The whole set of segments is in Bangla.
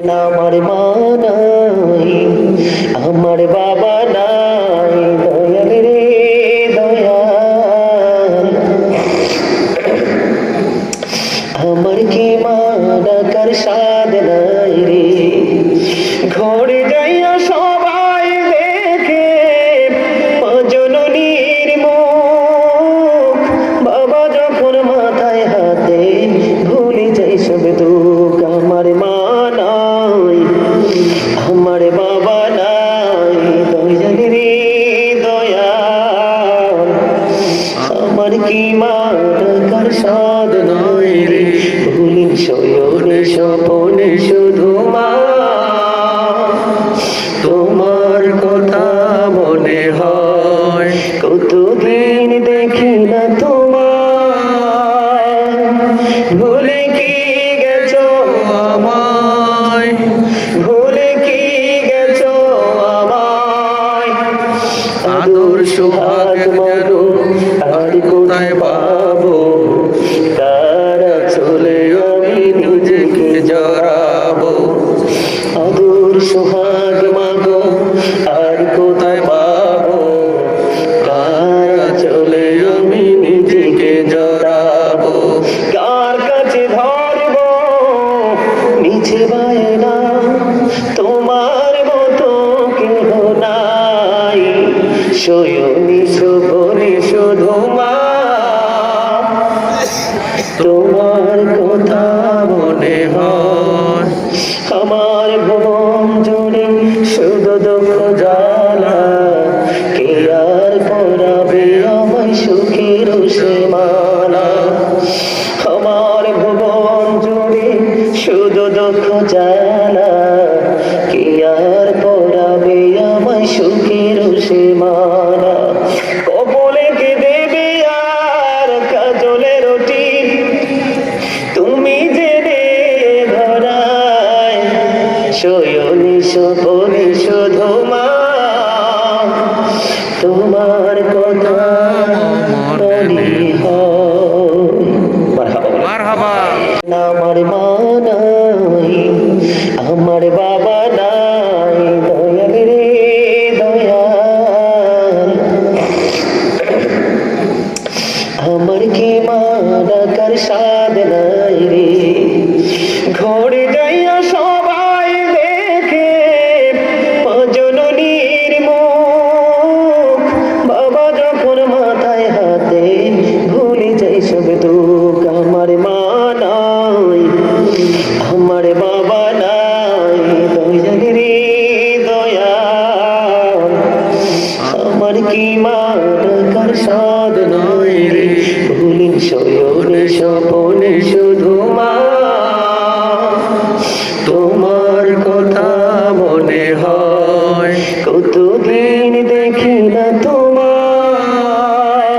আমার মা নাই, আমার বাবা নাই, দয়াল রে দয়াল। আমার কি মা ডাকার সাদ নাই রে, ঘরে যাইয়া সবাই দেখে জননীর মুখ। বাবা যখন মাথায় হাতে ভুলে যাই সব দুঃখ। আমার মা নাই, আমার বাবা নাই, দয়াল রে দয়াল। আমার কি মা ডাকার সাদ নাই রে, ভুলি শয়নে স্বপনে শুধু মা তোমার কথা মনে হয়। কতদিন দেখি না তোমায়, ভুলে কি গেছো আমায়, ভুলে কি গেছো আমায়। আদর সোহাগ মাগো আর কোথায় পাবো, তারা চলে আমি নিজেকে জড়াবো। আদর সোহাগ মাগো আর কোথায় পাবো, তারা চলে আমি নিজেকে জড়াবো। কার কাছে ধরবো মিছে বায়না, তোমার মতো কেহ নাই। শয়নি শোভনে শুধু মা তোমার কথা মনে হয়। আমার ভুবন জুড়ে শুধু দুঃখ জ্বালা, কে আর পরাবে আমায় সুখের সে মালা। আমার ভুবন জুড়ে শুধু দুঃখ জ্বালা, কে আর পরাবে আমায় সুখের সে মালা। কবলে কে দেবে আর কাজলের টিপ, তুমি জেনে ধরায়। শয়নি স্বপনে শুধু মা তোমার কথা মনে হয়। মারহাবা। আমার মা নাই, আমার বাবা নাই, দয়াল রে দয়াল। আমার কি মা ডাকার সাদ নাই রে, ঘরে যাইয়া সবাই দেখে জননীর মুখ। বাবা যখন মাথায় হাতে ভুলে যাই সব দুঃখ। আমার মা নাই, আমার বাবা নাই, দয়াল রে দয়াল। আমার কি মা ডাকার সাদ নাই রে, ভুলি শয়নে স্বপনে শুধু মা তোমার কথা মনে হয়। কতদিন দেখি না তোমায়,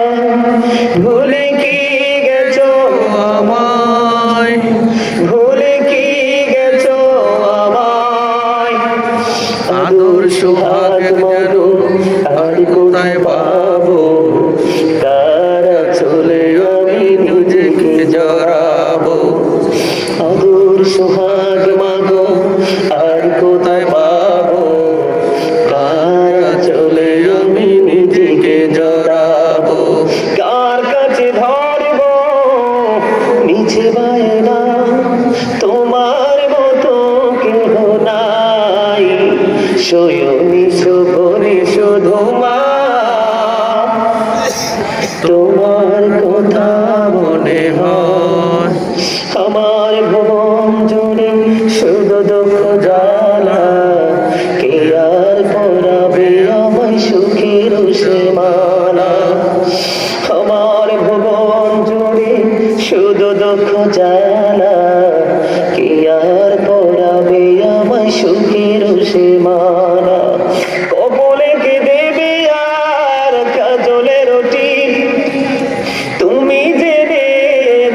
ভুলে কি গেছো আমায়, ভুলে কি গেছো আমায়। আদর সোহাগ মাগো আর কোথায় পাবো, তারা চলে আমি নিজেকে জড়াবো। আদর সোহাগ মাগো আর কোথায় পাবো, তারা চলে আমি নিজেকে জড়াবো। কার কাছে ধরবো মিছে বায়না, তোমার মতো কেহ নাই। শয়নি শোভনে শুধু মা তোমার কথা মনে হয়। আমার ভুবন জুড়ে শুধু দুঃখ জ্বালা, কে আর পরাবে আমায় সুখের সে মালা। আমার ভুবন জুড়ে শুধু দুঃখ জ্বালা, কে আর পরাবে আমায় সুখের সে মালা। কবলে কে দেবে আর কাজলের টিপ, তুমি জেনে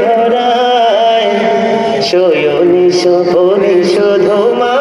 ধরায়। শয়নি স্বপনে শুধু মা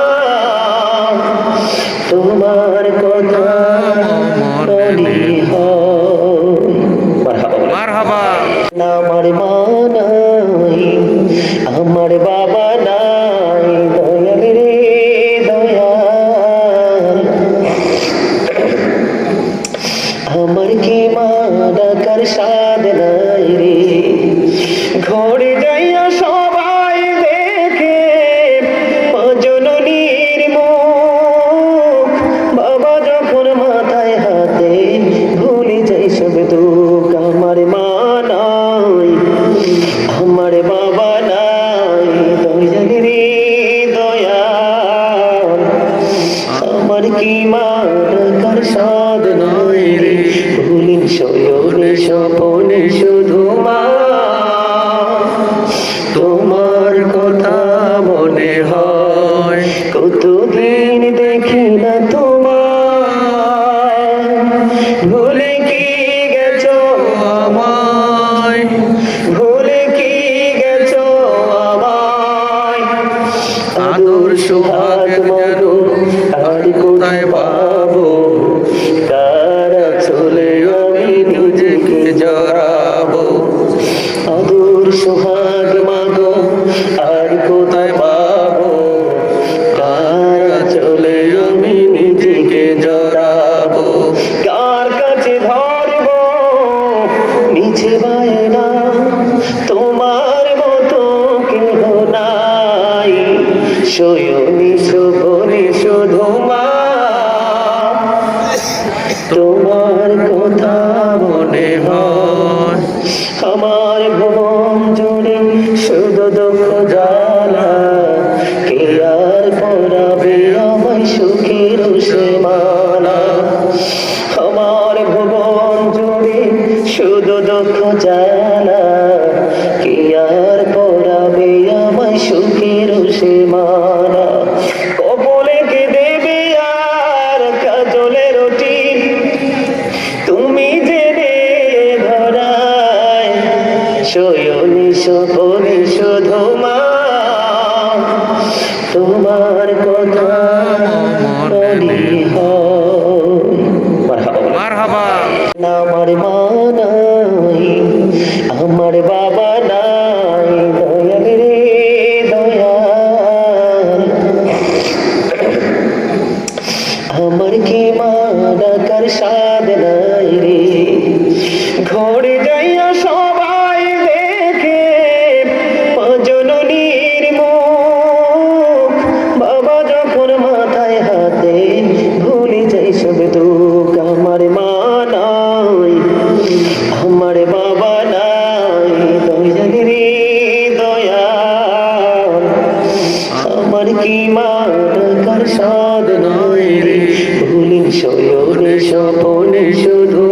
কি মা ডাকার স্বাদ নাই রে ভুলিন শয়নে স্বপনে শুধু মা তোমার কথা মনে হয় কতদিন দেখি না তোমার ভুলে কি গেছো আমায় ভুলে কি গেছো আমায় আদর সোহাগ মানো আর কোথায় পাবো কারা চলে আমি নিজেকে জড়াবো আদর সোহাগ মানো আর কোথায় পাবো কারা চলে আমি নিজেকে জড়াবো কার কাছে ধরবো মিছে বায়না তোমার মতো কেহ নাই শয়নি শোভনে শুধু মা তোমার কথা মনে হয় আমার ভুবন জুড়ে শুধু দুঃখ জ্বালা কে আর পরাবে আমায় সুখের সীমানা আমার ভুবন জুড়ে শুধু দুঃখ জ্বালা কে আর পরাবে আমায় সুখের সীমানা কবলে কে দেবে আর কাজলে রুটি তুমি জেনে ধরায় শয়নি স্বপনে শুধু মা তোমার কথা মনে হয় মারহাবা আমার মা নাই আমার বাবা নাই দয়াল রে দয়াল আমার কি মা ডাকার স্বাদ নাই রে ঘরে যাইয়া সবাই দেখে জননীর মুখ বাবা যখন মাথায় হাতে ভুলে যাই সব দুঃখ আমার মা নাই আমার বাবা নাই দয়াল রে দয়াল আমার কি মা ডাকার স্বাদ নাই রে ভুলিন শয়নে স্বপনে শুধু